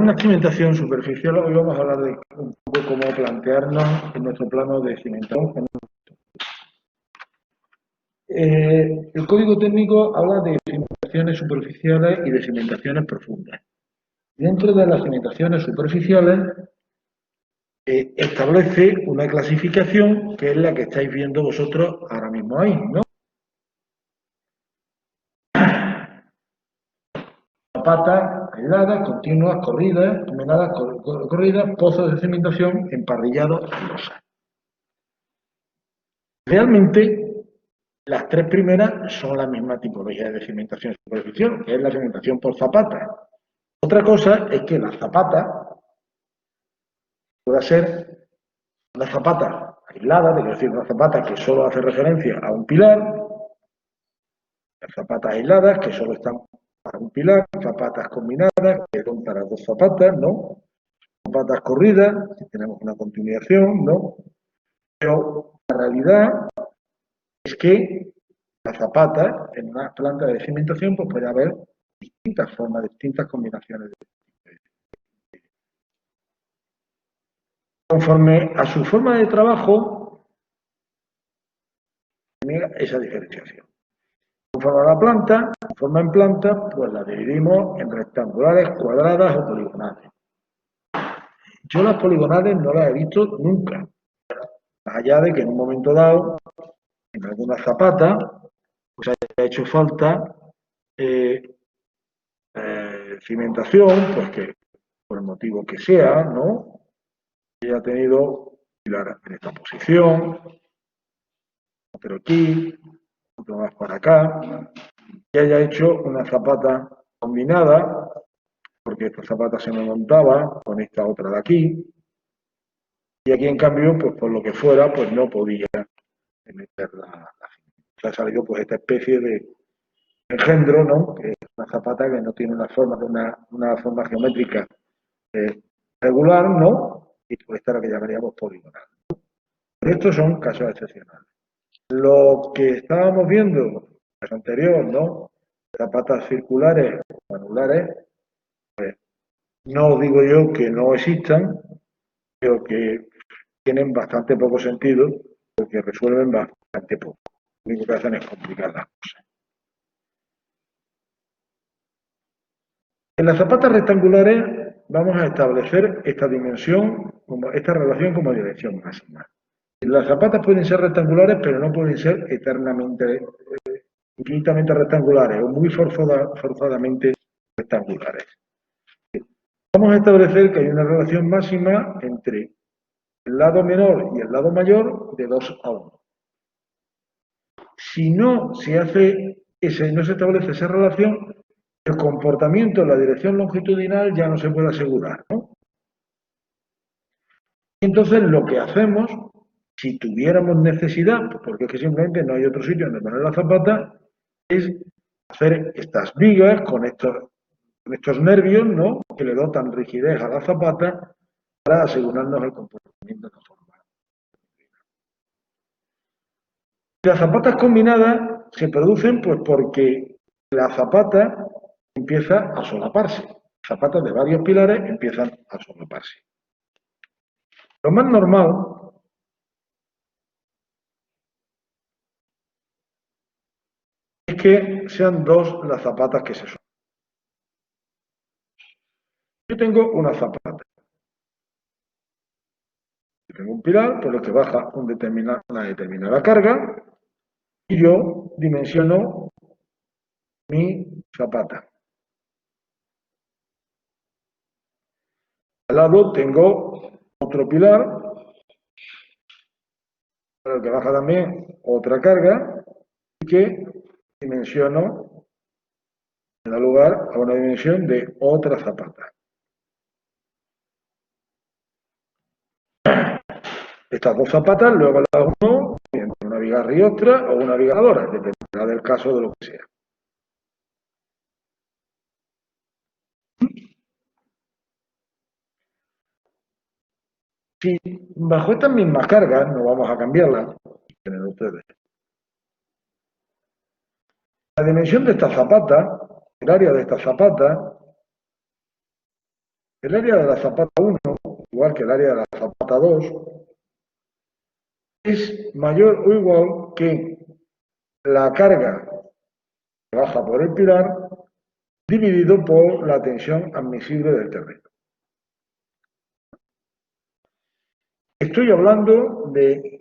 una cimentación superficial, hoy vamos a hablar de un poco cómo plantearnos en nuestro plano de cimentación. El código técnico habla de cimentaciones superficiales y de cimentaciones profundas. Dentro de las cimentaciones superficiales establece una clasificación que es la que estáis viendo vosotros ahora mismo ahí, ¿no? Zapatas aisladas, continuas, corridas, menadas, corridas, pozos de cimentación, emparrillados y losas. Realmente, las tres primeras son la misma tipología de cimentación superficial, que es la cimentación por zapata. Otra cosa es que la zapata pueda ser una zapata aislada, es decir, una zapata que solo hace referencia a un pilar, las zapatas aisladas que solo están para un pilar, zapatas combinadas que son para dos zapatas, ¿no? Zapatas corridas, si tenemos una continuación, ¿no? Pero la realidad es que la zapata en una planta de cimentación pues puede haber distintas formas, distintas combinaciones. Conforme a su forma de trabajo, tiene esa diferenciación. Conforme a la planta, forma en planta, pues la dividimos en rectangulares, cuadradas o poligonales. Yo las poligonales no las he visto nunca, más allá de que en un momento dado, en alguna zapata, pues haya hecho falta cimentación, pues que por el motivo que sea, ¿no? Haya tenido pilar en esta posición, otro aquí, otro más para acá, y haya hecho una zapata combinada, porque esta zapata se me montaba con esta otra de aquí, y aquí en cambio, pues por lo que fuera, pues no podía meter la ha salido pues esta especie de engendro, ¿no? Que es una zapata que no tiene una forma, una forma geométrica regular, ¿no? Y pues esta es la que llamaríamos poligonal. Pero estos son casos excepcionales. Lo que estábamos viendo en el caso anterior, ¿no? Zapatas circulares o anulares, pues no digo yo que no existan, pero que tienen bastante poco sentido porque resuelven bastante poco. Lo único que hacen es complicar las cosas. En las zapatas rectangulares vamos a establecer esta dimensión, esta relación como dirección máxima. Las zapatas pueden ser rectangulares, pero no pueden ser eternamente, infinitamente rectangulares o muy forzadamente rectangulares. Vamos a establecer que hay una relación máxima entre el lado menor y el lado mayor de 2 a 1. Si no se establece esa relación, el comportamiento en la dirección longitudinal ya no se puede asegurar, ¿no? Entonces lo que hacemos, si tuviéramos necesidad, porque es que simplemente no hay otro sitio donde poner la zapata, es hacer estas vigas con estos nervios, ¿no? Que le dotan rigidez a la zapata para asegurarnos el comportamiento de la forma. Las zapatas combinadas se producen pues porque la zapata empieza a solaparse. Zapatas de varios pilares empiezan a solaparse. Lo más normal es que sean dos las zapatas que se solapan. Yo tengo una zapata. Yo tengo un pilar por el que baja una determinada carga y yo dimensiono mi zapata. Al lado tengo otro pilar por el que baja también otra carga y que dimensiono, me da lugar a una dimensión de otra zapata. Estas dos zapatas luego las uno entre una viga riostra o una vigadora, dependerá del caso de lo que sea. Si bajo estas mismas cargas, no vamos a cambiarlas, tienen ustedes. La dimensión de esta zapata, el área de esta zapata, El área de la zapata 1, igual que el área de la zapata 2, es mayor o igual que la carga que baja por el pilar dividido por la tensión admisible del terreno. Estoy hablando de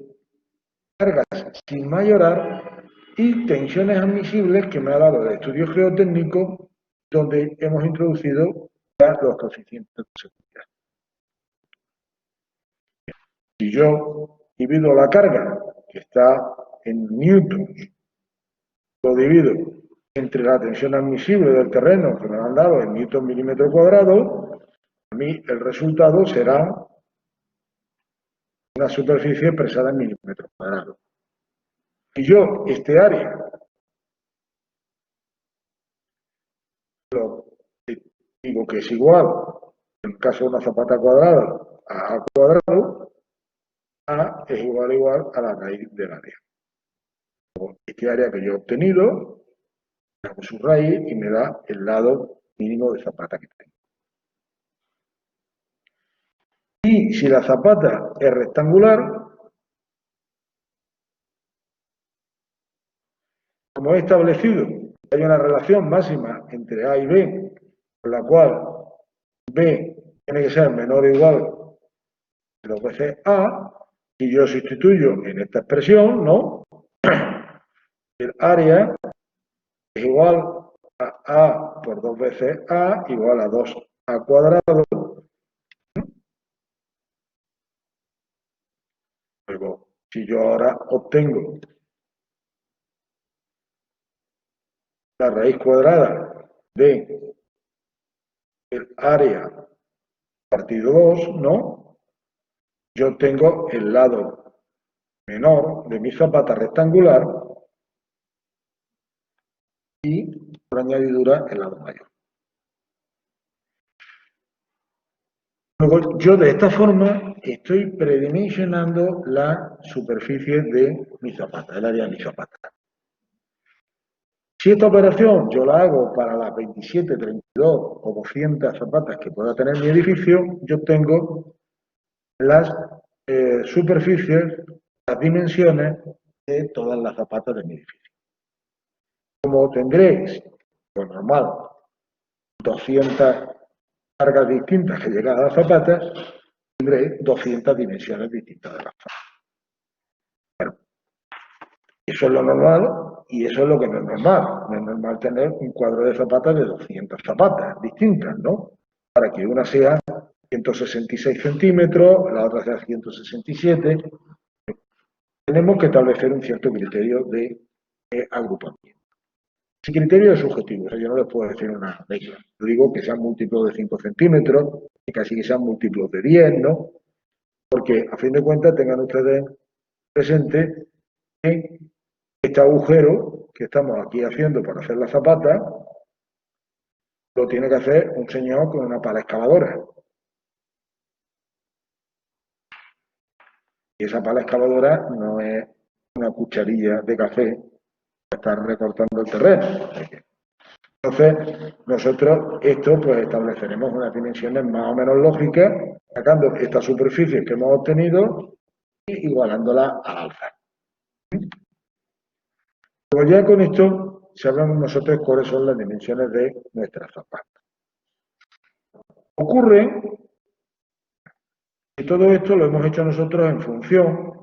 cargas sin mayorar y tensiones admisibles que me ha dado el estudio geotécnico, donde hemos introducido ya los coeficientes de seguridad. Si yo divido la carga, que está en newtons, lo divido entre la tensión admisible del terreno que me han dado en newton milímetro cuadrado, a mí el resultado será una superficie expresada en milímetros cuadrados. Si yo este área lo digo que es igual, en el caso de una zapata cuadrada, a A cuadrado, A es igual a la raíz del área. Este área que yo he obtenido, hago su raíz y me da el lado mínimo de zapata que tengo. Y si la zapata es rectangular, como he establecido que hay una relación máxima entre A y B, con la cual B tiene que ser menor o igual de 2 veces A, y yo sustituyo en esta expresión, ¿no? El área es igual a A por 2 veces A, igual a 2A cuadrado. Luego, si yo ahora obtengo la raíz cuadrada de el área partido 2, ¿no? Yo tengo el lado menor de mi zapata rectangular y, por añadidura, el lado mayor. Luego, yo de esta forma estoy predimensionando la superficie de mi zapata, el área de mi zapata. Si esta operación yo la hago para las 27, 32 o 200 zapatas que pueda tener mi edificio, yo tengo las superficies, las dimensiones de todas las zapatas de mi edificio. Como tendréis, lo normal, 200 cargas distintas que llegan a las zapatas, tendré 200 dimensiones distintas de las zapatas. Bueno, eso es lo normal y eso es lo que no es normal. No es normal tener un cuadro de zapatas de 200 zapatas distintas, ¿no? Para que una sea 166 centímetros, la otra sea 167. Tenemos que establecer un cierto criterio de agrupamiento. Ese criterio es subjetivo, o sea, yo no les puedo decir una regla. Yo digo que sean múltiplos de 5 centímetros, y casi que sean múltiplos de 10, ¿no? Porque a fin de cuentas tengan ustedes presente que este agujero que estamos aquí haciendo para hacer la zapata lo tiene que hacer un señor con una pala excavadora. Y esa pala excavadora no es una cucharilla de café para estar recortando el terreno. Entonces, nosotros esto pues estableceremos unas dimensiones más o menos lógicas, sacando estas superficies que hemos obtenido e igualándolas al alza. Pues ya con esto sabemos nosotros cuáles son las dimensiones de nuestras zapatas. Ocurre que todo esto lo hemos hecho nosotros en función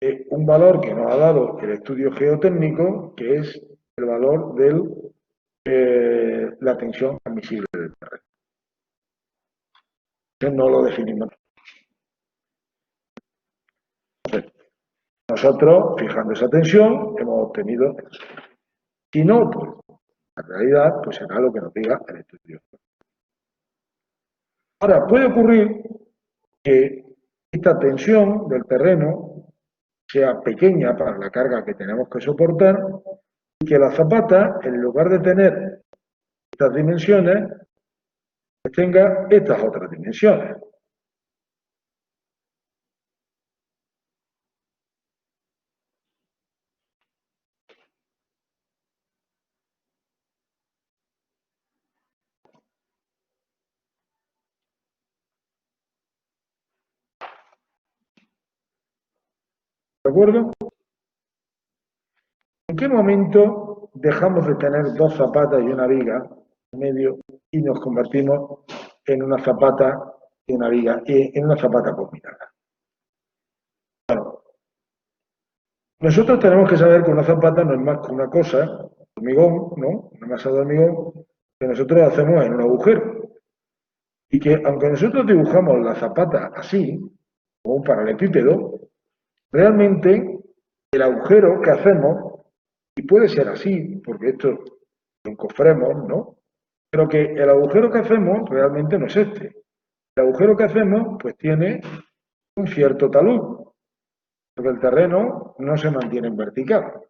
de un valor que nos ha dado el estudio geotécnico, que es el valor de la tensión admisible del terreno. Entonces no lo definimos. Entonces, nosotros, fijando esa tensión, hemos obtenido eso. Si no, pues la realidad pues será lo que nos diga el estudio. Ahora, puede ocurrir que esta tensión del terreno sea pequeña para la carga que tenemos que soportar y que la zapata, en lugar de tener estas dimensiones, pues tenga estas otras dimensiones. ¿De acuerdo? ¿En qué momento dejamos de tener dos zapatas y una viga en medio y nos convertimos en una zapata y una viga, en una zapata combinada? Bueno, nosotros tenemos que saber que una zapata no es más que una cosa, hormigón, ¿no? Una masa de hormigón que nosotros hacemos en un agujero. Y que aunque nosotros dibujamos la zapata así, como un paralelepípedo, realmente el agujero que hacemos, y puede ser así, porque esto lo encofremos, ¿no? Pero que el agujero que hacemos realmente no es este. El agujero que hacemos, pues tiene un cierto talud, porque el terreno no se mantiene en vertical.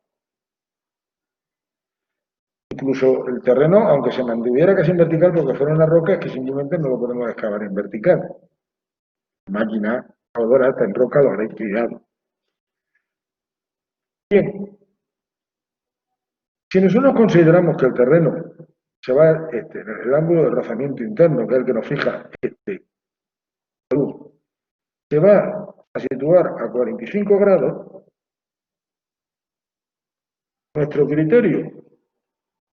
Incluso el terreno, aunque se mantuviera casi en vertical porque fuera una roca, es que simplemente no lo podemos excavar en vertical. La máquina ahora está en roca, lo habréis estudiado. Bien, si nosotros consideramos que el terreno se va en el ángulo de rozamiento interno, que es el que nos fija se va a situar a 45 grados, nuestro criterio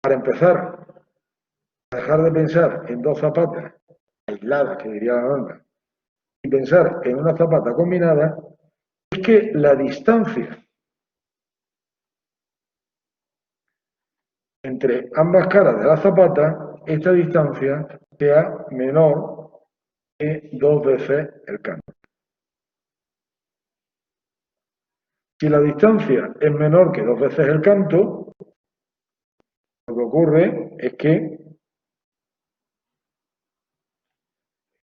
para empezar a dejar de pensar en dos zapatas aisladas, que diría la norma, y pensar en una zapata combinada, es que la distancia entre ambas caras de la zapata, esta distancia sea menor que 2 veces el canto. Si la distancia es menor que 2 veces el canto, lo que ocurre es que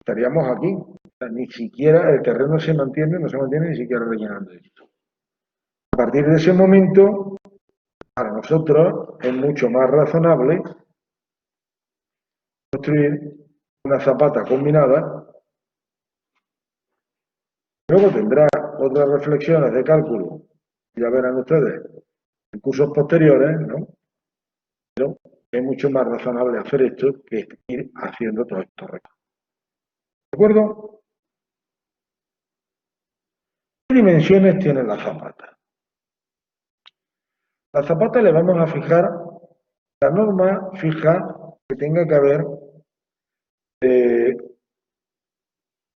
estaríamos aquí. O sea, ni siquiera el terreno se mantiene, no se mantiene ni siquiera rellenando esto. A partir de ese momento, para nosotros es mucho más razonable construir una zapata combinada. Luego tendrá otras reflexiones de cálculo, ya verán ustedes, en cursos posteriores, ¿no? Pero es mucho más razonable hacer esto que ir haciendo todos estos retos. ¿De acuerdo? ¿Qué dimensiones tiene la zapata? La zapata le vamos a fijar, la norma fija que tenga que haber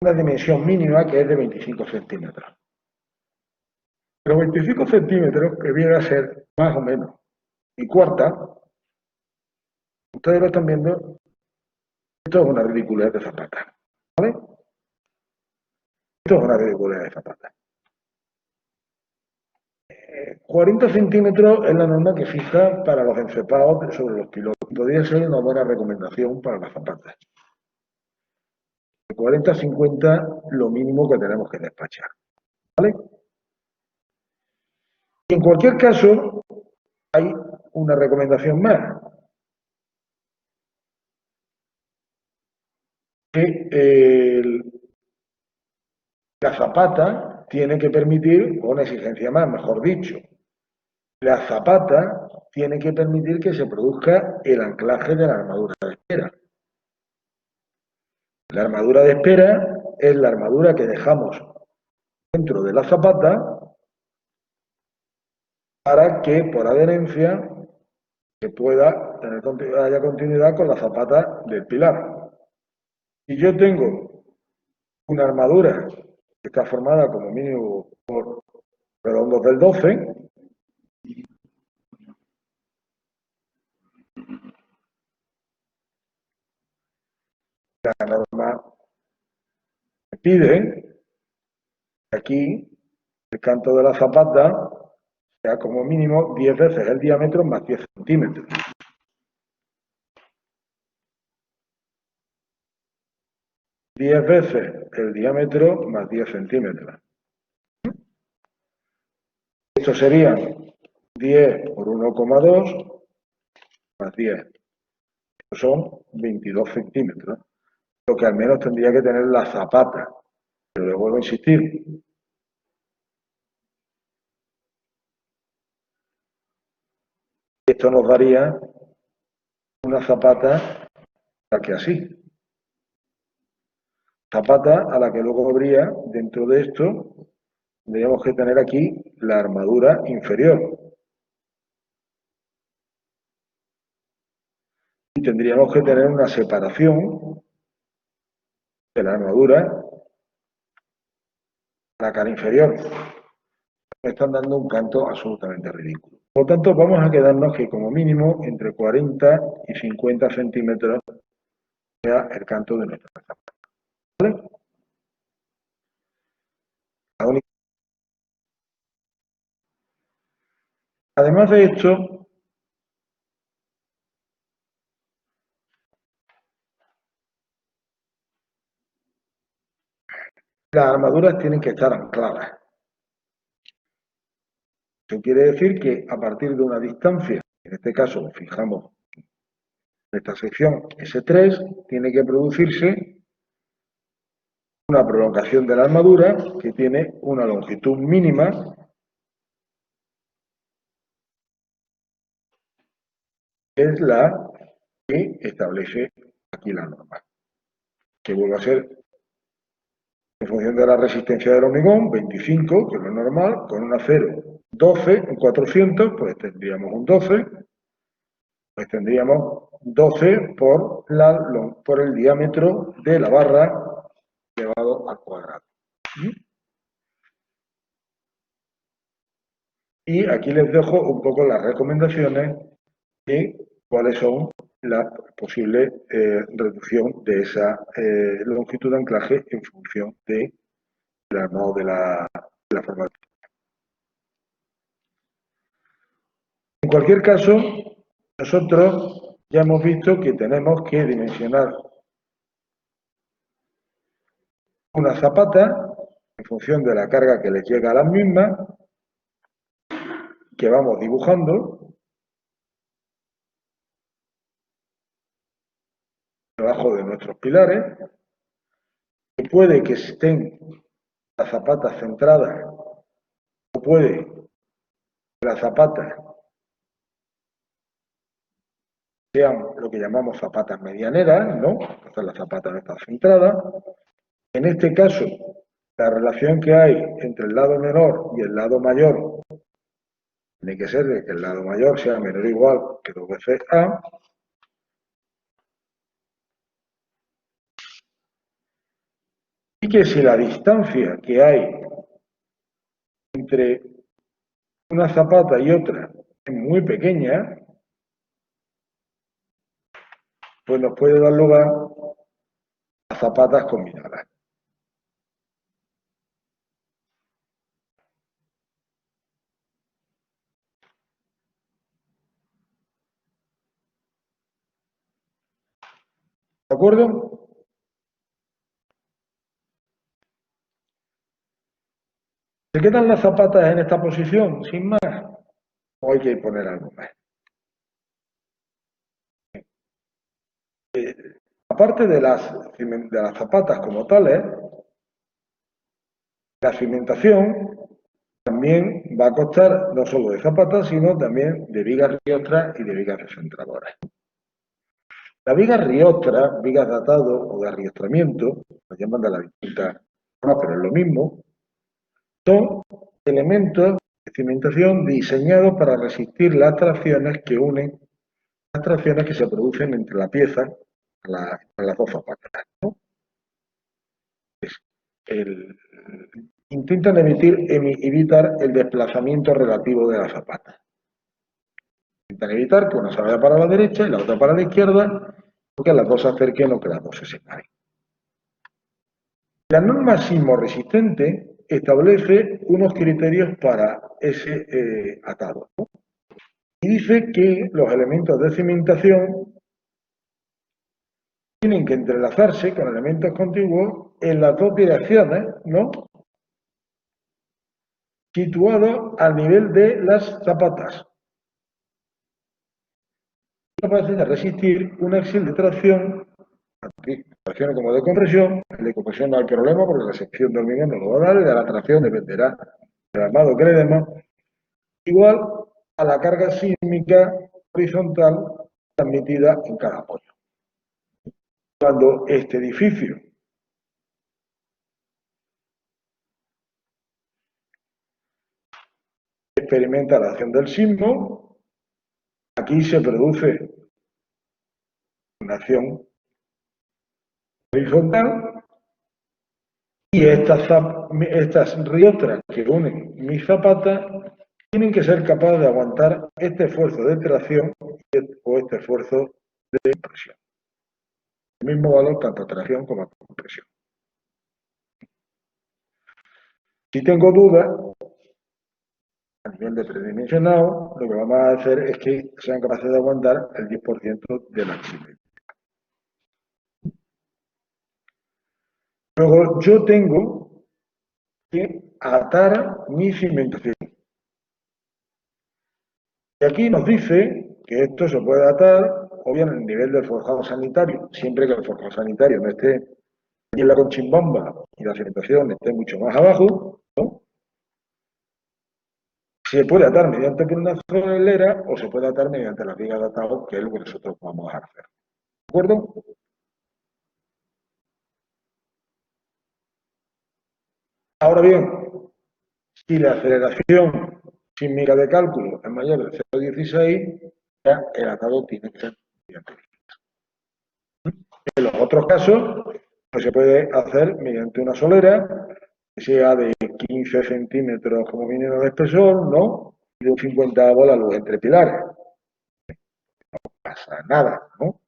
una dimensión mínima que es de 25 centímetros. Pero 25 centímetros, que viene a ser más o menos mi cuarta, ustedes lo están viendo, esto es una ridiculez de zapata. ¿Vale? Esto es una ridiculez de zapata. 40 centímetros es la norma que fija para los encepados sobre los pilotos. Podría ser una buena recomendación para las zapatas. De 40 a 50, lo mínimo que tenemos que despachar. ¿Vale? En cualquier caso, hay una recomendación más. Que la zapata tiene que permitir, o una exigencia más, mejor dicho, la zapata tiene que permitir que se produzca el anclaje de la armadura de espera. La armadura de espera es la armadura que dejamos dentro de la zapata para que por adherencia se pueda haya continuidad con la zapata del pilar. Si yo tengo una armadura que está formada como mínimo por redondos del 12, la norma me pide que aquí el canto de la zapata sea como mínimo 10 veces el diámetro más 10 centímetros. 10 veces el diámetro más 10 centímetros. Esto sería 10 por 1,2 más 10. Estos son 22 centímetros. Lo que al menos tendría que tener la zapata. Pero le vuelvo a insistir. Esto nos daría una zapata que así. Zapata a la que luego habría dentro de esto tendríamos que tener aquí la armadura inferior. Y tendríamos que tener una separación de la armadura a la cara inferior. Me están dando un canto absolutamente ridículo. Por lo tanto, vamos a quedarnos que como mínimo entre 40 y 50 centímetros sea el canto de nuestra zapata. ¿Vale? Además de esto, las armaduras tienen que estar ancladas. Eso quiere decir que a partir de una distancia, en este caso fijamos en esta sección S3, tiene que producirse una prolongación de la armadura que tiene una longitud mínima, que es la que establece aquí la norma, que vuelve a ser en función de la resistencia del hormigón, 25, que es lo normal, con un acero 12 en 400, pues tendríamos un 12, pues tendríamos 12 por el diámetro de la barra elevado al cuadrado. Y aquí les dejo un poco las recomendaciones de cuáles son la posible reducción de esa longitud de anclaje en función del armado de la formación. En cualquier caso, nosotros ya hemos visto que tenemos que dimensionar una zapata en función de la carga que les llega a las mismas, que vamos dibujando debajo de nuestros pilares, que puede que estén las zapatas centradas o puede que las zapatas sean lo que llamamos zapatas medianeras, ¿no? Entonces la zapata no está centrada. En este caso, la relación que hay entre el lado menor y el lado mayor tiene que ser de que el lado mayor sea menor o igual que 2 veces A. Y que si la distancia que hay entre una zapata y otra es muy pequeña, pues nos puede dar lugar a zapatas combinadas. ¿De acuerdo? ¿Se quedan las zapatas en esta posición sin más? ¿O hay que poner algo más? Aparte de las zapatas como tales, la cimentación también va a costar no solo de zapatas, sino también de vigas riostras y de vigas descentradoras. Las vigas riostras, vigas de atado o de arriostramiento, las llaman de las distintas formas, pero es lo mismo, son elementos de cimentación diseñados para resistir las tracciones que unen, las tracciones que se producen entre la pieza a las dos zapatas, ¿no? Intentan evitar el desplazamiento relativo de la zapata. Intentan evitar que una se vaya para la derecha y la otra para la izquierda, porque las dos se acerquen o que las dos se separen. La norma sismorresistente establece unos criterios para ese atado, ¿no? Y dice que los elementos de cimentación tienen que entrelazarse con elementos contiguos en las dos direcciones, ¿no? Situados al nivel de las zapatas, capaces de resistir una acción de tracción, tracción como de compresión. El de compresión no hay problema porque la sección de hormigón no lo va a dar, y de la tracción dependerá del armado que le demos, igual a la carga sísmica horizontal transmitida en cada apoyo. Cuando este edificio experimenta la acción del sismo, aquí se produce una acción horizontal y estas riostras que unen mis zapatas tienen que ser capaces de aguantar este esfuerzo de tracción o este esfuerzo de compresión. El mismo valor tanto tracción como compresión. Si tengo dudas, a nivel de predimensionado, lo que vamos a hacer es que sean capaces de aguantar el 10% de la simetría. Luego, yo tengo que atar mi cimentación. Y aquí nos dice que esto se puede atar, o bien en el nivel del forjado sanitario, siempre que el forjado sanitario no esté en la conchimbomba y la cimentación esté mucho más abajo, ¿no? Se puede atar mediante por una sola hilera o se puede atar mediante la viga de atado, que es lo que nosotros vamos a hacer. ¿De acuerdo? Ahora bien, si la aceleración sísmica de cálculo es mayor de 0,16, ya el atado tiene que ser mediante vigas. En los otros casos, pues se puede hacer mediante una solera, que sea de 15 centímetros como mínimo de espesor, ¿no? Y de un 50 bolas luz entre pilares. No pasa nada, ¿no?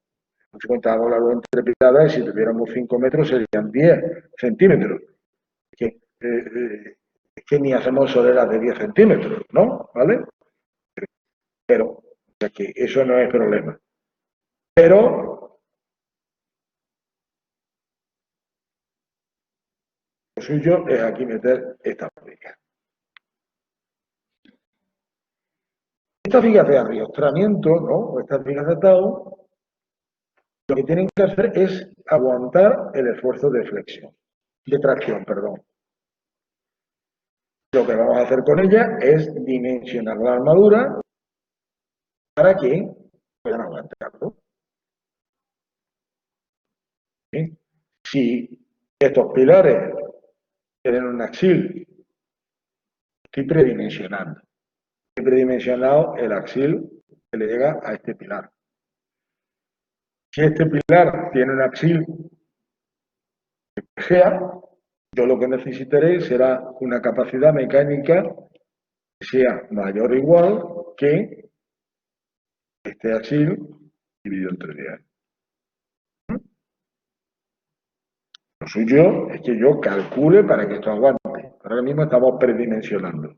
Un 50 bolas luz entre pilares, si tuviéramos 5 metros, serían 10 centímetros. Es que ni hacemos soleras de 10 centímetros, ¿no? ¿Vale? Pero, o sea que eso no es problema. Pero lo suyo es aquí meter esta viga. Estas vigas de arriostramiento, ¿no? O estas vigas de atado, lo que tienen que hacer es aguantar el esfuerzo de flexión, de tracción, perdón. Lo que vamos a hacer con ella es dimensionar la armadura para que puedan aguantarlo. ¿Sí? Si estos pilares tienen un axil, estoy predimensionando. He predimensionado el axil que le llega a este pilar. Si este pilar tiene un axil que sea, yo lo que necesitaré será una capacidad mecánica que sea mayor o igual que este axil dividido entre 10. Lo suyo es que yo calcule para que esto aguante. Ahora mismo estamos predimensionando.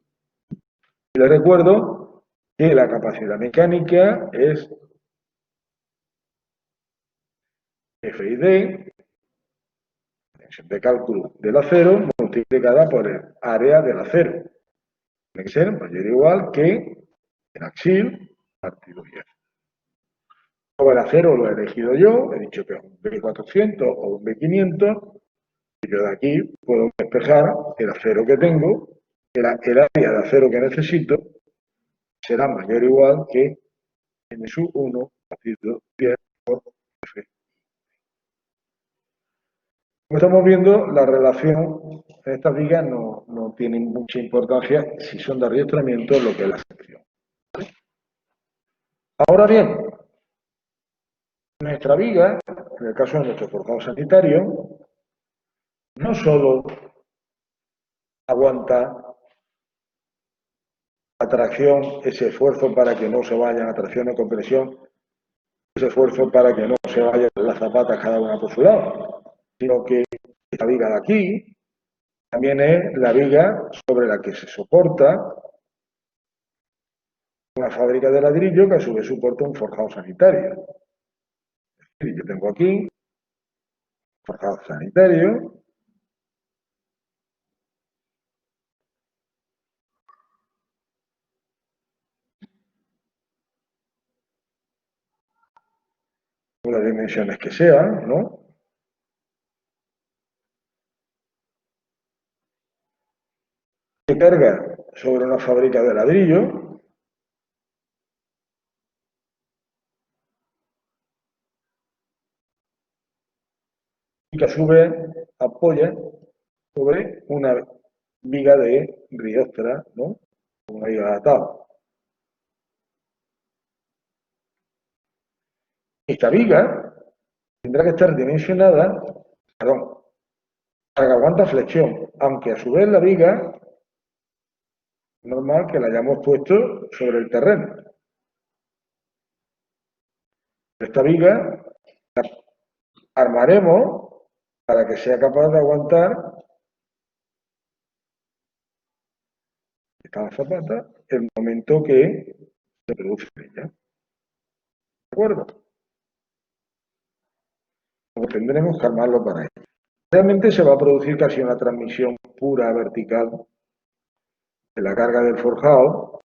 Y les recuerdo que la capacidad mecánica es F y D, dimensión de cálculo del acero, multiplicada por el área del acero. Tiene que ser mayor o igual que el axil partido 10. Como el acero lo he elegido yo, he dicho que es un B400 o un B500, y yo de aquí puedo despejar el acero que tengo, el área de acero que necesito será mayor o igual que N sub 1 partido 10 por F. Como estamos viendo, la relación en estas vigas no tiene mucha importancia si son de adiestramiento lo que es la sección. Ahora bien, nuestra viga, en el caso de nuestro forjado sanitario, no solo aguanta la tracción, ese esfuerzo para que no se vayan a tracción o compresión, ese esfuerzo para que no se vayan las zapatas cada una por su lado, sino que esta viga de aquí también es la viga sobre la que se soporta una fábrica de ladrillo que a su vez soporta un forjado sanitario. Y yo tengo aquí forjado sanitario, con las dimensiones que sean, ¿no? Que carga sobre una fábrica de ladrillo y que a su vez apoya sobre una viga de riostra, ¿no? una viga adaptada. Esta viga tendrá que estar dimensionada, perdón, para que aguanta flexión, aunque a su vez la viga es normal que la hayamos puesto sobre el terreno. Esta viga la armaremos para que sea capaz de aguantar esta zapata el momento que se produce ella. ¿De acuerdo? Pues tendremos que armarlo para ello. Realmente se va a producir casi una transmisión pura vertical de la carga del forjado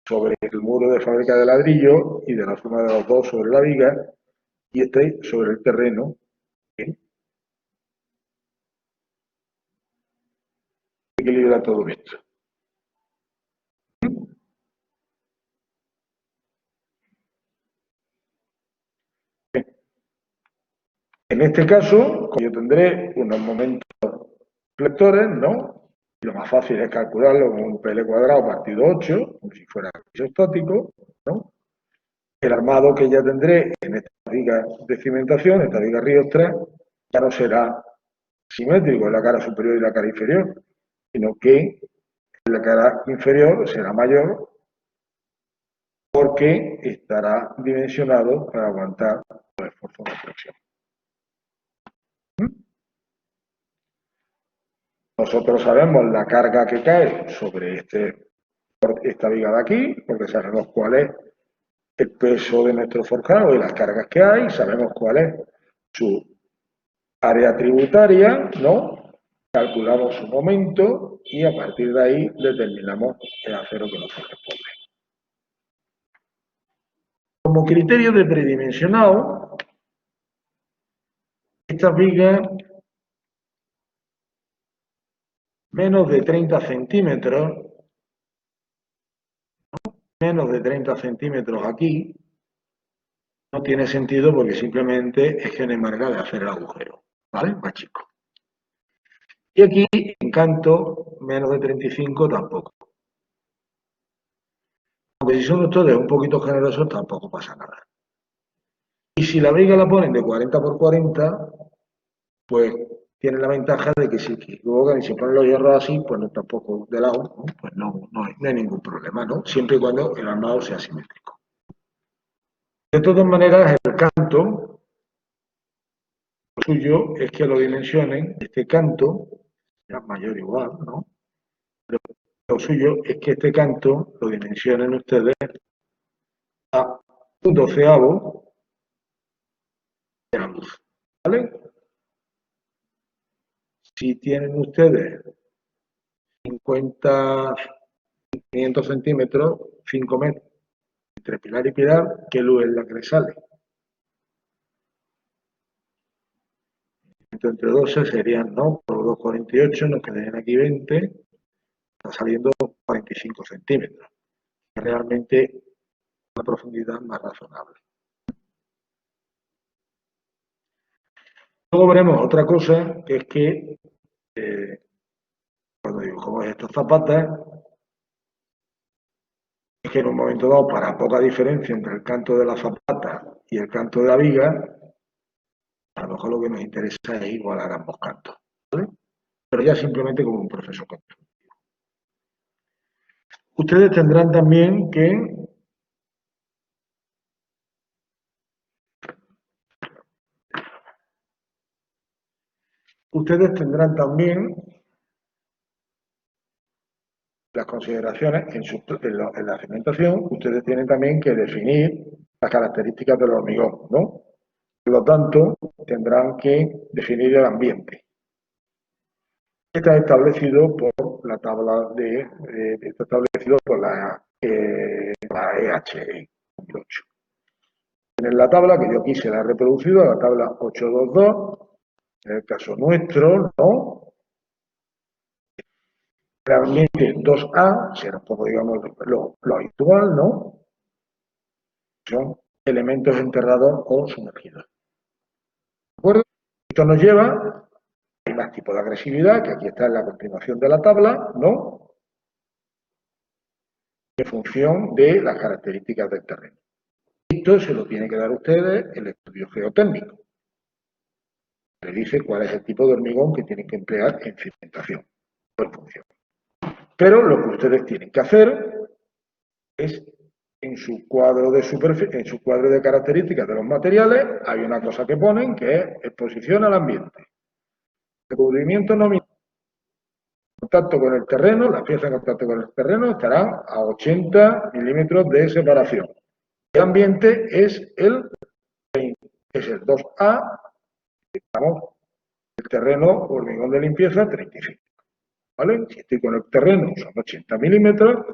sobre el muro de fábrica de ladrillo y de la suma de los dos sobre la viga y este sobre el terreno. ¿Sí? Equilibra todo esto. En este caso, yo tendré unos momentos flectores, ¿no? Y lo más fácil es calcularlo con un PL cuadrado partido 8, como si fuera isostático, ¿no? El armado que ya tendré en esta viga de cimentación, esta viga riostra, ya no será simétrico en la cara superior y la cara inferior, sino que en la cara inferior será mayor porque estará dimensionado para aguantar los esfuerzos de flexión. Nosotros sabemos la carga que cae sobre esta viga de aquí, porque sabemos cuál es el peso de nuestro forjado y las cargas que hay, sabemos cuál es su área tributaria, ¿no? Calculamos su momento y a partir de ahí determinamos el acero que nos corresponde. Como criterio de predimensionado, estas vigas menos de 30 centímetros, aquí, no tiene sentido porque simplemente es que no hay manera de hacer el agujero, ¿vale? Más chico. Y aquí, en canto, menos de 35 tampoco. Aunque si son ustedes un poquito generosos, tampoco pasa nada. Y si la viga la ponen de 40 por 40, pues tienen la ventaja de que si se equivocan y se ponen los hierros así, pues no tampoco de lado, ¿no? Pues no hay ningún problema, ¿no? Siempre y cuando el armado sea simétrico. De todas maneras, el canto, lo suyo es que lo dimensionen, este canto, ya mayor igual, ¿no? Pero lo suyo es que este canto lo dimensionen ustedes a un doceavo de la luz, ¿vale? Si tienen ustedes 50, 500 centímetros, 5 metros, entre pilar y pilar, ¿qué luz es la que le sale? Entre 12 serían, ¿no? Por 2,48 nos quedarían aquí 20, está saliendo 45 centímetros. Realmente una profundidad más razonable. Luego veremos otra cosa, que es que cuando dibujamos estas zapatas, es que en un momento dado, para poca diferencia entre el canto de la zapata y el canto de la viga, a lo mejor lo que nos interesa es igualar ambos cantos, ¿vale? Pero ya simplemente como un proceso constructivo. Ustedes tendrán también que las consideraciones en la cimentación, ustedes tienen también que definir las características del hormigón, ¿no? Por lo tanto, tendrán que definir el ambiente. Está establecido por la tabla está establecido por la EHE 2008. En la tabla que yo aquí se la he reproducido, la tabla 822, en el caso nuestro, ¿no? Realmente 2A será un poco, digamos, lo habitual, ¿no? Son elementos enterrados o sumergidos. ¿De acuerdo? Esto nos lleva, hay más tipos de agresividad, que aquí está en la continuación de la tabla, ¿no? en función de las características del terreno. Esto se lo tiene que dar a ustedes el estudio geotécnico. Le dice cuál es el tipo de hormigón que tienen que emplear en cimentación o en función. Pero lo que ustedes tienen que hacer es, en su cuadro de superficie, en su cuadro de características de los materiales, hay una cosa que ponen que es exposición al ambiente. Recubrimiento nominal. Contacto con el terreno, las piezas en contacto con el terreno estarán a 80 milímetros de separación. El ambiente es el 2A, estamos el terreno hormigón de limpieza 35. ¿Vale? Si estoy con el terreno son 80 milímetros,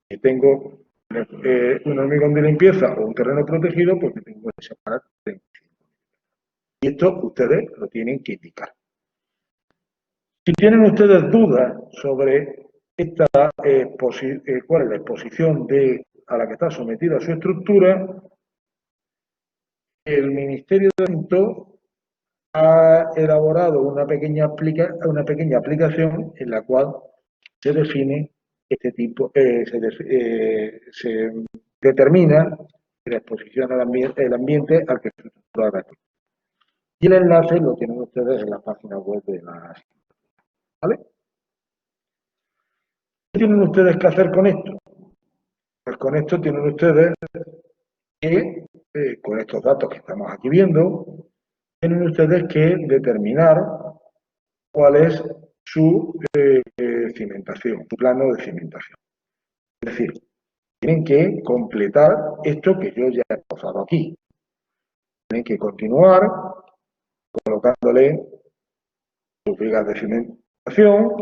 si tengo un hormigón de limpieza o un terreno protegido, pues me tengo que separar 35. Y esto ustedes lo tienen que indicar. Si tienen ustedes dudas sobre esta, cuál es la exposición a la que está sometida su estructura, el Ministerio de Fomento ha elaborado una pequeña aplicación en la cual se define este tipo, se determina la exposición al ambiente al que se estructura. Y el enlace lo tienen ustedes en la página web de la... ¿Vale? ¿Qué tienen ustedes que hacer con esto? Pues con esto tienen ustedes que, con estos datos que estamos aquí viendo, tienen ustedes que determinar cuál es su cimentación, su plano de cimentación. Es decir, tienen que completar esto que yo ya he posado aquí. Tienen que continuar colocándole sus vigas de cimentación,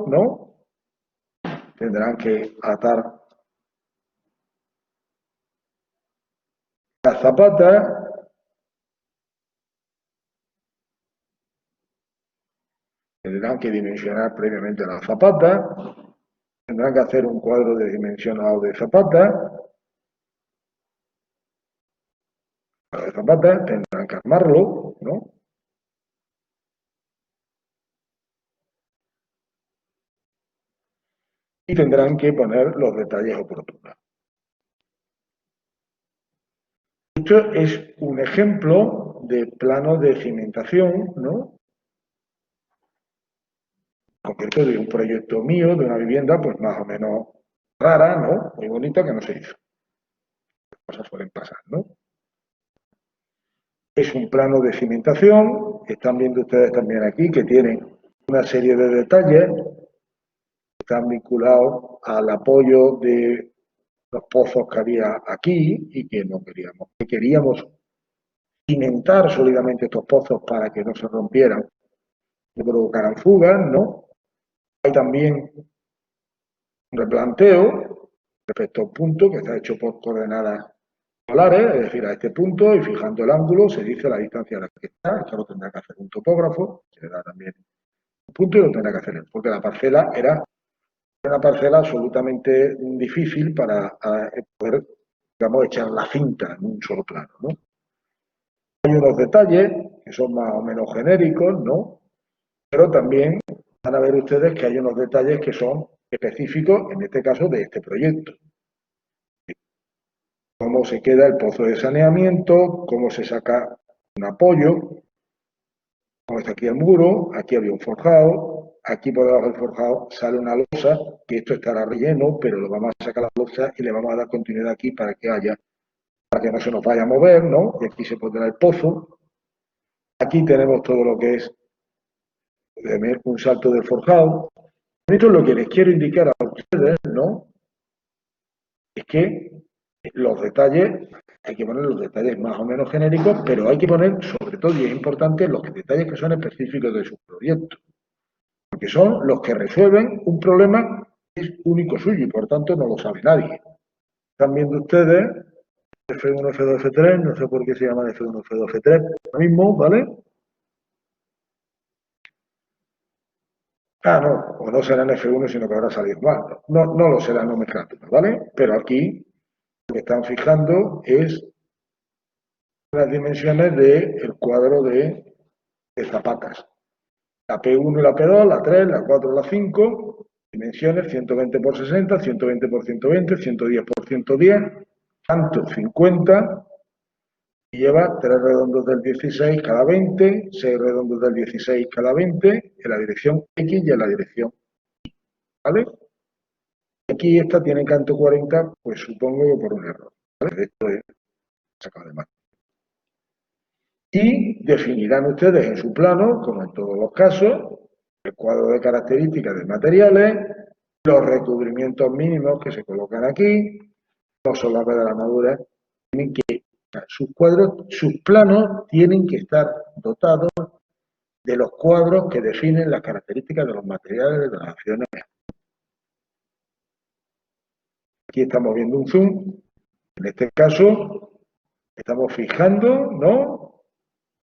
¿no? Tendrán que atar las zapatas, tendrán que dimensionar previamente las zapatas, tendrán que hacer un cuadro de dimensionado de zapatas, tendrán que armarlo, ¿no? Y tendrán que poner los detalles oportunos. Esto es un ejemplo de plano de cimentación, ¿no? En concreto de un proyecto mío, de una vivienda, pues más o menos rara, ¿no? Muy bonita, que no se hizo. Las cosas suelen pasar, ¿no? Es un plano de cimentación, están viendo ustedes también aquí que tiene una serie de detalles que están vinculados al apoyo de los pozos que había aquí y que no queríamos. Que queríamos cimentar sólidamente estos pozos para que no se rompieran, no provocaran fugas, ¿no? Hay también un replanteo respecto a un punto que está hecho por coordenadas polares, es decir, a este punto y fijando el ángulo se dice la distancia a la que está. Esto lo tendrá que hacer un topógrafo, se da también un punto y lo tendrá que hacer él, porque la parcela era una parcela absolutamente difícil para poder, digamos, echar la cinta en un solo plano, ¿no? Hay unos detalles que son más o menos genéricos, ¿no? Pero también van a ver ustedes que hay unos detalles que son específicos, en este caso, de este proyecto. Cómo se queda el pozo de saneamiento, cómo se saca un apoyo, cómo está aquí el muro, aquí había un forjado, aquí por debajo del forjado sale una losa, que esto estará relleno, pero lo vamos a sacar la losa y le vamos a dar continuidad aquí para que no se nos vaya a mover, ¿no? Y aquí se pondrá el pozo. Aquí tenemos todo lo que es un salto del forjado. Esto es lo que les quiero indicar a ustedes, ¿no? Es que los detalles, hay que poner los detalles más o menos genéricos, pero hay que poner, sobre todo, y es importante, los detalles que son específicos de su proyecto, porque son los que resuelven un problema que es único suyo y por tanto no lo sabe nadie. Están viendo ustedes F1, F2, F3, no sé por qué se llaman F1, F2, F3, lo mismo, ¿vale? Ah, no, o no serán F1, sino que habrá salido mal. No, no lo serán, no mezclándolos, ¿vale? Pero aquí lo que están fijando es las dimensiones del cuadro de zapatas. La P1 y la P2, la 3, la 4 y la 5, dimensiones 120 por 60, 120 por 120, 110 por 110, canto 50, y lleva 3 redondos del 16 cada 20, 6 redondos del 16 cada 20, en la dirección X y en la dirección Y, ¿vale? Aquí esta tiene canto 40, pues supongo que por un error, ¿vale? Esto es sacado de más. Y definirán ustedes en su plano, como en todos los casos, el cuadro de características de materiales, los recubrimientos mínimos que se colocan aquí, los solares de la armadura, tienen que, sus cuadros, sus planos tienen que estar dotados de los cuadros que definen las características de los materiales de las acciones. Aquí estamos viendo un zoom, en este caso estamos fijando, ¿no?,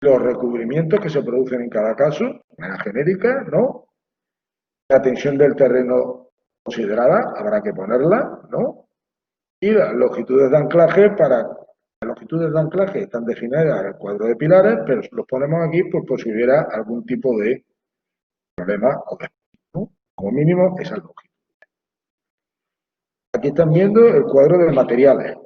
los recubrimientos que se producen en cada caso, de manera genérica, ¿no? La tensión del terreno considerada, habrá que ponerla, ¿no? Y las longitudes de anclaje las longitudes de anclaje están definidas en el cuadro de pilares, pero los ponemos aquí pues, por si hubiera algún tipo de problema o de, ¿no? Como mínimo esas longitudes. Aquí están viendo el cuadro de materiales.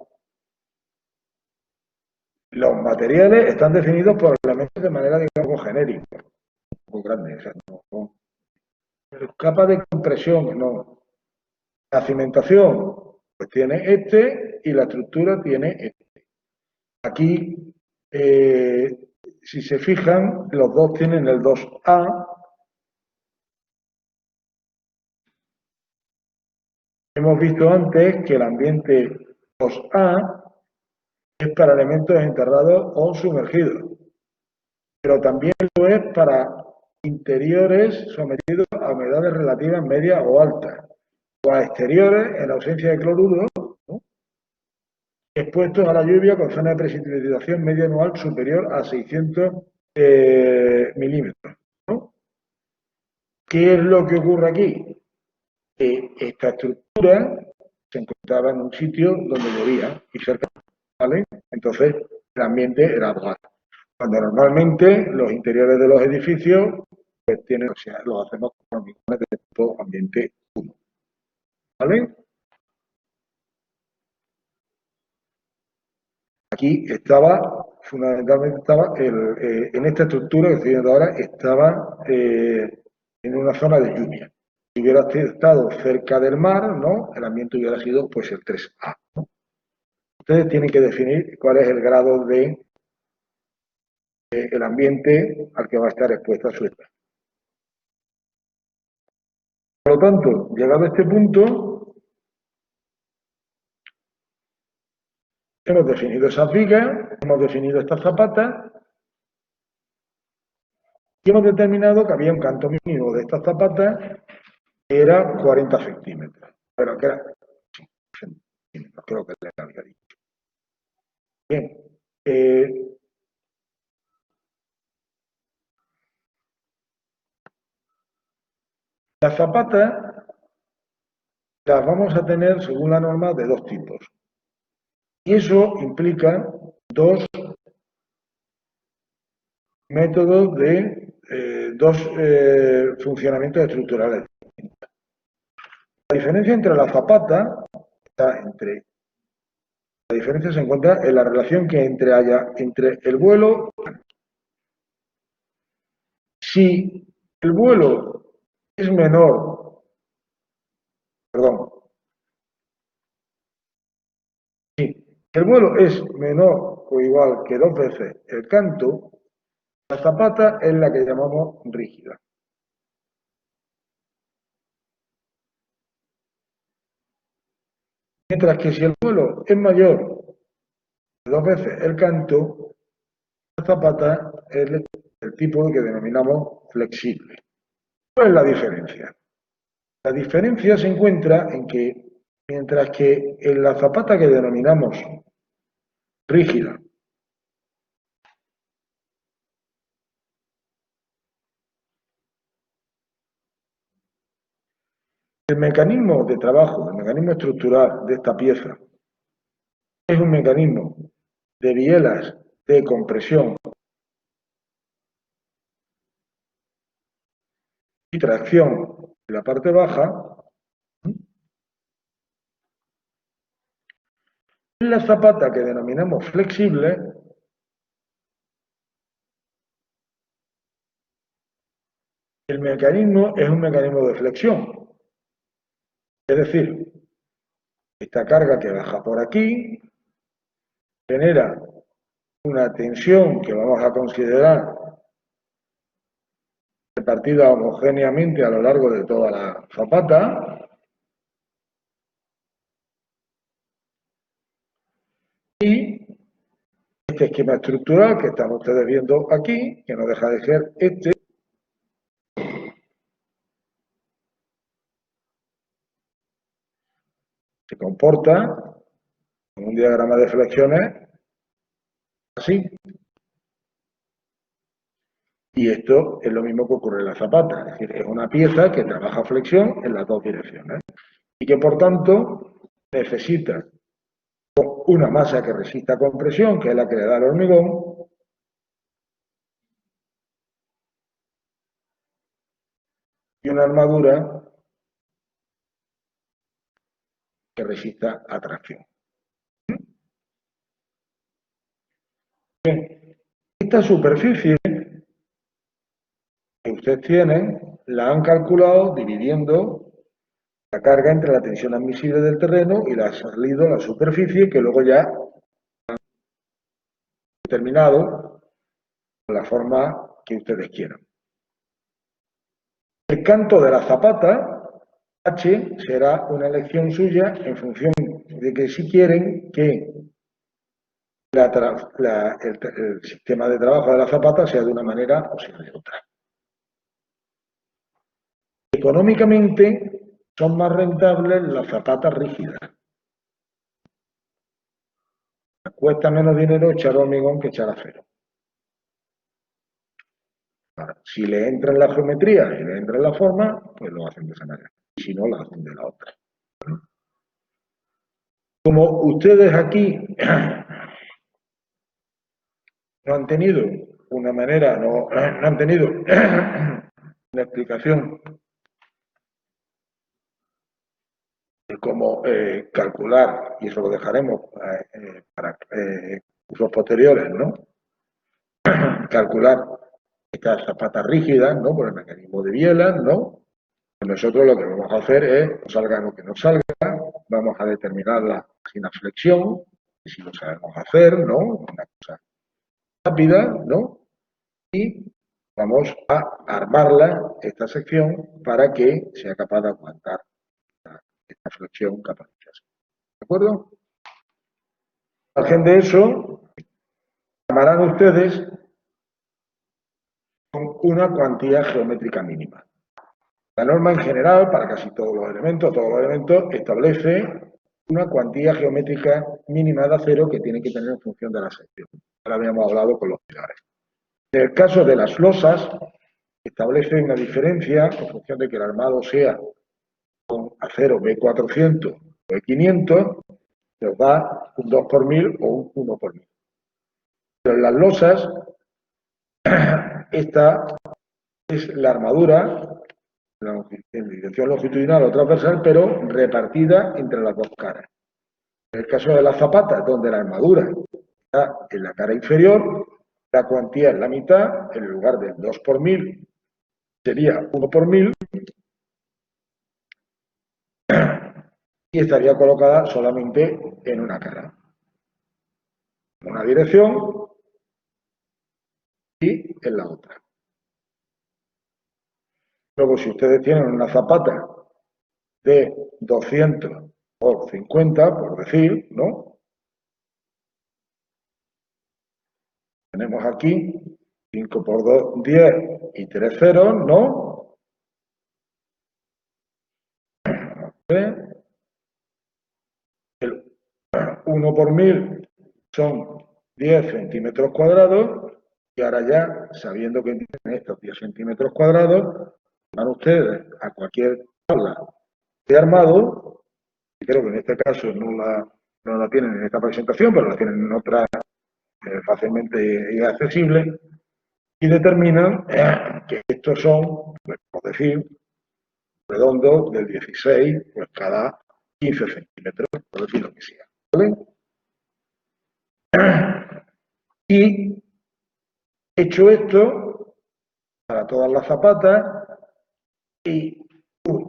Los materiales están definidos por elementos de manera, digamos, genérica, un poco grande, o sea, no. Capa de compresión, no. La cimentación, pues tiene este y la estructura tiene este. Aquí, si se fijan, los dos tienen el 2A. Hemos visto antes que el ambiente 2A es para elementos enterrados o sumergidos, pero también lo es para interiores sometidos a humedades relativas medias o altas, o a exteriores en ausencia de cloruro, ¿no?, expuestos a la lluvia con zona de precipitación media anual superior a 600 milímetros, ¿no? ¿Qué es lo que ocurre aquí? Que esta estructura se encontraba en un sitio donde llovía y cerca, ¿vale? Entonces el ambiente era bajo. Cuando normalmente los interiores de los edificios pues tienen, o sea, los hacemos con hormigones de tipo ambiente 1, ¿vale? Aquí estaba, fundamentalmente estaba, en esta estructura que estoy viendo ahora, estaba en una zona de lluvia. Si hubiera estado cerca del mar, ¿no?, el ambiente hubiera sido pues el 3A, ¿no? Ustedes tienen que definir cuál es el grado de el ambiente al que va a estar expuesta su especie. Por lo tanto, llegado a este punto, hemos definido esas vigas, hemos definido estas zapatas y hemos determinado que había un canto mínimo de estas zapatas que era 40 centímetros. Pero que era, sí, centímetros, creo que le había dicho. Bien. Las zapatas las vamos a tener, según la norma, de dos tipos. Y eso implica dos métodos de dos funcionamientos estructurales. La diferencia entre la zapata la diferencia se encuentra en la relación que haya entre el vuelo. Si el vuelo es menor, perdón, si el vuelo es menor o igual que 2 veces el canto, la zapata es la que llamamos rígida. Mientras que si el vuelo es mayor que 2 veces el canto, la zapata es el tipo que denominamos flexible. ¿Cuál es la diferencia? La diferencia se encuentra en que, mientras que en la zapata que denominamos rígida, el mecanismo de trabajo, el mecanismo estructural de esta pieza es un mecanismo de bielas de compresión y tracción en la parte baja, En la zapata que denominamos flexible, el mecanismo es un mecanismo de flexión. Es decir, esta carga que baja por aquí genera una tensión que vamos a considerar repartida homogéneamente a lo largo de toda la zapata. Y este esquema estructural que están ustedes viendo aquí, que no deja de ser este, se comporta en un diagrama de flexiones así. Y esto es lo mismo que ocurre en la zapata, es decir, es una pieza que trabaja flexión en las dos direcciones y que por tanto necesita una masa que resista compresión, que es la que le da el hormigón, y una armadura que resista atracción. Bien, esta superficie que ustedes tienen la han calculado dividiendo la carga entre la tensión admisible del terreno y la ha salido la superficie, que luego ya han determinado con la forma que ustedes quieran. El canto de la zapata, H, será una elección suya en función de que si quieren que el sistema de trabajo de la zapata sea de una manera o sea de otra. Económicamente son más rentables las zapatas rígidas. Cuesta menos dinero echar hormigón que echar acero. Ahora, si le entra en la geometría y le entra en la forma, pues lo hacen de esa manera. Y si no, lo hacen de la otra. Como ustedes aquí no han tenido una manera, no han tenido una explicación de cómo calcular, y eso lo dejaremos para usos posteriores, ¿no? Calcular estas zapatas rígidas, ¿no? Por el mecanismo de bielas, ¿no? Nosotros lo que vamos a hacer es, no salga lo que nos salga, vamos a determinar la flexión, y si lo sabemos hacer, ¿no? Una cosa rápida, ¿no? Y vamos a armarla, esta sección, para que sea capaz de aguantar esta flexión capaz de hacer. ¿De acuerdo? Al margen de eso, llamarán ustedes con una cuantía geométrica mínima. La norma en general, para casi todos los elementos, establece una cuantía geométrica mínima de acero que tiene que tener en función de la sección. Ahora habíamos hablado con los pilares. En el caso de las losas, establece una diferencia en función de que el armado sea con acero B400 o E500, nos da un 2 por 1000 o un 1 por 1000. Pero en las losas, esta es la armadura en dirección longitudinal o transversal, pero repartida entre las dos caras. En el caso de las zapatas, donde la armadura está en la cara inferior, la cuantía es la mitad, en lugar del 2 por 1000 sería 1 por 1000, y estaría colocada solamente en una cara. En una dirección y en la otra. Luego, si ustedes tienen una zapata de 200 por 50, por decir, ¿no? Tenemos aquí 5 por 2, 10 y 3 ceros, ¿no? El 1 por 1000 son 10 centímetros cuadrados, y ahora ya, sabiendo que tienen estos 10 centímetros cuadrados, van ustedes a cualquier tabla de armado, y creo que en este caso no la tienen en esta presentación, pero la tienen en otra fácilmente accesible, y determinan que estos son, pues, por decir, redondos del 16, pues cada 15 centímetros, por decir lo que sea. ¿Vale? Y hecho esto, para todas las zapatas, y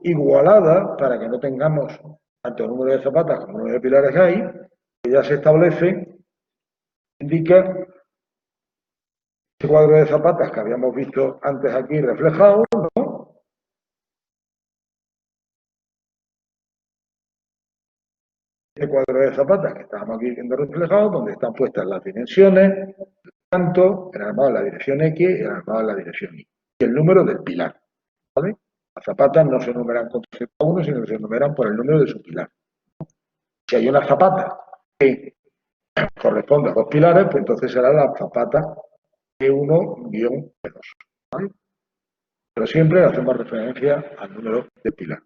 igualada, para que no tengamos tanto número de zapatas como número de pilares que hay, que ya se establece, indica este cuadro de zapatas que habíamos visto antes aquí reflejado, ¿no? Este cuadro de zapatas que estábamos aquí viendo reflejado, donde están puestas las dimensiones, tanto el armado en la dirección X y el armado en la dirección Y. Y el número del pilar, ¿vale? Las zapatas no se enumeran con Z1, sino que se enumeran por el número de su pilar. Si hay una zapata que corresponde a dos pilares, pues entonces será la zapata E1-P2, ¿vale? Pero siempre hacemos referencia al número de pilar.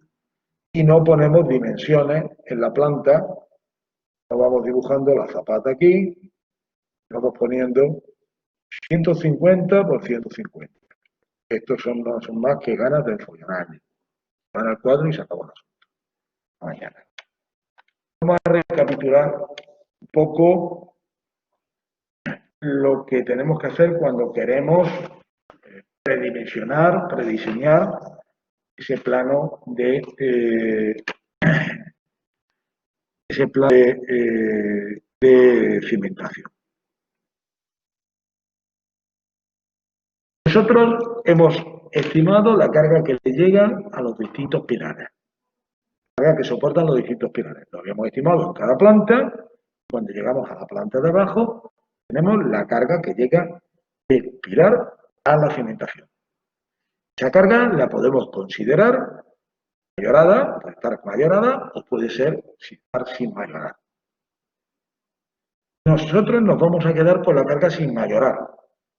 Y no ponemos dimensiones en la planta, no vamos dibujando la zapata aquí, vamos poniendo 150 por 150. Estos no son más que ganas de enfollar. Van al cuadro y se acabó el asunto. Mañana. Vamos a recapitular un poco lo que tenemos que hacer cuando queremos prediseñar ese plano de de cimentación. Nosotros hemos estimado la carga que le llega a los distintos pilares, la carga que soportan los distintos pilares. Lo habíamos estimado en cada planta. Cuando llegamos a la planta de abajo, tenemos la carga que llega del pilar a la cimentación. Esa carga la podemos considerar mayorada, puede estar mayorada o puede ser estar sin mayorar. Nosotros nos vamos a quedar con la carga sin mayorar,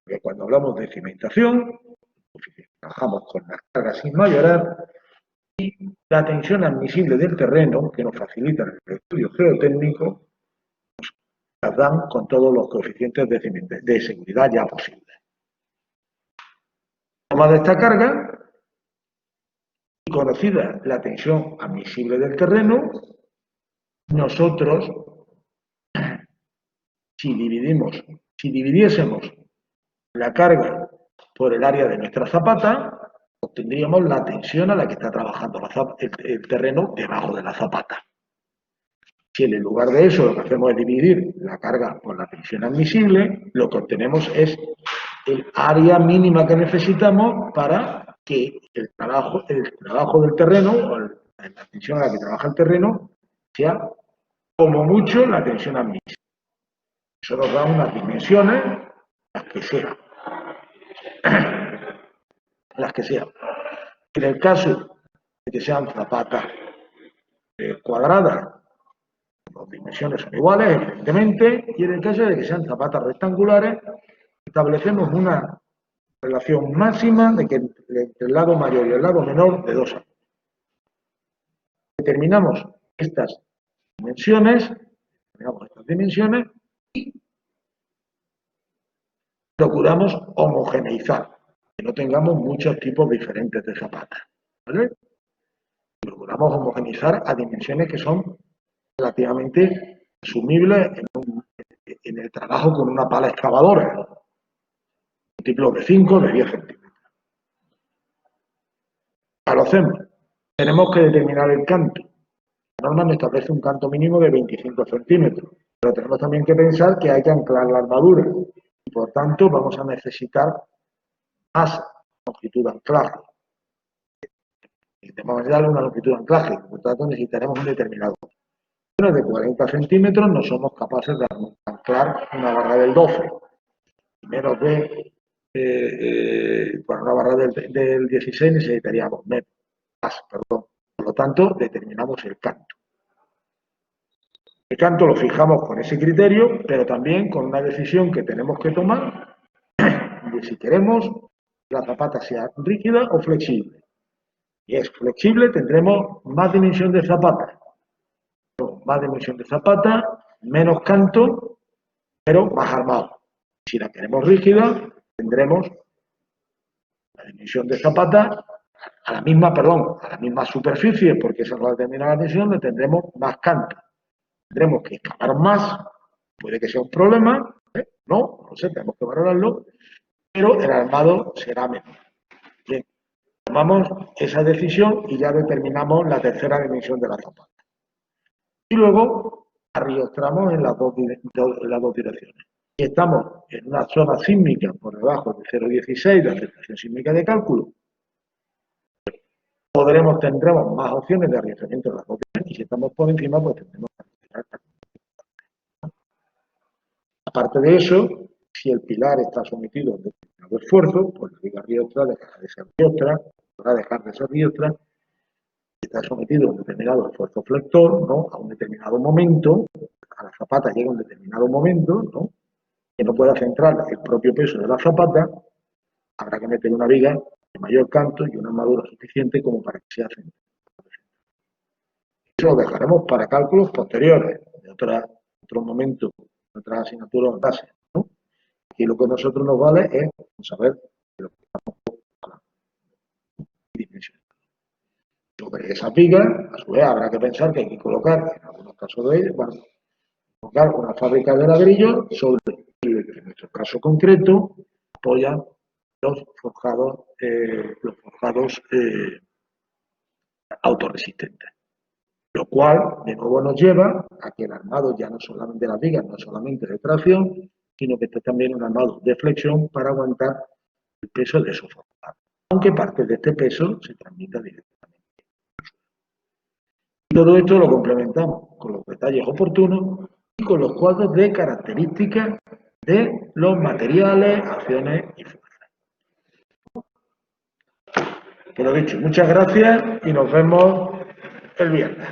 porque cuando hablamos de cimentación, trabajamos con las cargas sin mayorar y la tensión admisible del terreno, que nos facilita el estudio geotécnico, nos las dan con todos los coeficientes de seguridad ya posibles. Tomada esta carga, y conocida la tensión admisible del terreno, nosotros, si dividiésemos la carga por el área de nuestra zapata, obtendríamos la tensión a la que está trabajando el terreno debajo de la zapata. Si en lugar de eso lo que hacemos es dividir la carga por la tensión admisible, lo que obtenemos es el área mínima que necesitamos para que el trabajo del terreno, o la tensión a la que trabaja el terreno, sea como mucho la tensión admisible. Eso nos da unas dimensiones, las que sean. Las que sean. En el caso de que sean zapatas cuadradas, las dimensiones son iguales, evidentemente, y en el caso de que sean zapatas rectangulares, establecemos una relación máxima de que entre el lado mayor y el lado menor de 2 ángulos. Determinamos estas dimensiones y procuramos homogeneizar, que no tengamos muchos tipos diferentes de zapatas, ¿vale? Procuramos homogeneizar a dimensiones que son relativamente asumibles en el trabajo con una pala excavadora, múltiplos de 5, de 10 centímetros. Lo hacemos. Tenemos que determinar el canto. La norma nos establece un canto mínimo de 25 centímetros, pero tenemos también que pensar que hay que anclar la armadura y por tanto vamos a necesitar más longitud de anclaje. Necesitamos darle una longitud de anclaje, por tanto necesitaremos un determinado. Menos de 40 centímetros no somos capaces de anclar una barra del 12. Menos de para una barra del 16 necesitaríamos más, perdón. Por lo tanto, determinamos el canto. El canto lo fijamos con ese criterio, pero también con una decisión que tenemos que tomar de si queremos que la zapata sea rígida o flexible. Si es flexible, tendremos más dimensión de zapata. Más dimensión de zapata, menos canto, pero más armado. Si la queremos rígida, tendremos la dimensión de zapata a la misma superficie, porque esa es la determinada dimensión, le tendremos más canto. Tendremos que excavar más Puede que sea un problema, no lo sé, tenemos que valorarlo, pero el armado será menor. Bien, tomamos esa decisión y ya determinamos la tercera dimensión de la zapata. Y luego arriostramos en las dos direcciones. Si estamos en una zona sísmica por debajo de 0,16 de aceptación sísmica de cálculo, tendremos más opciones de arriostramiento en las dos direcciones, y si estamos por encima, pues tendremos que arriostrar. Aparte de eso, si el pilar está sometido a un determinado esfuerzo, pues la viga arriostra dejará de ser arriostra, podrá dejar de ser arriostra. Si está sometido a un determinado esfuerzo flector, ¿no? A un determinado momento, a la zapata llega un determinado momento, ¿no? Que no pueda centrar el propio peso de la zapata, habrá que meter una viga de mayor canto y una armadura suficiente como para que sea centrada. Eso lo dejaremos para cálculos posteriores, de otro momento, de otras asignaturas base, ¿no? Y lo que a nosotros nos vale es saber lo que estamos hablando. Sobre esas vigas, a su vez, habrá que pensar que hay que colocar, en algunos casos de ellos, bueno, colocar una fábrica de ladrillos sobre el que en nuestro caso concreto apoyan los forjados autorresistentes. Lo cual, de nuevo, nos lleva a que el armado ya no solamente de las vigas, no solamente de tracción, sino que esté también un armado de flexión para aguantar el peso de esos forjados. Aunque parte de este peso se transmita directamente. Y todo esto lo complementamos con los detalles oportunos y con los cuadros de características de los materiales, acciones y fuerzas. Pero dicho, muchas gracias y nos vemos el viernes.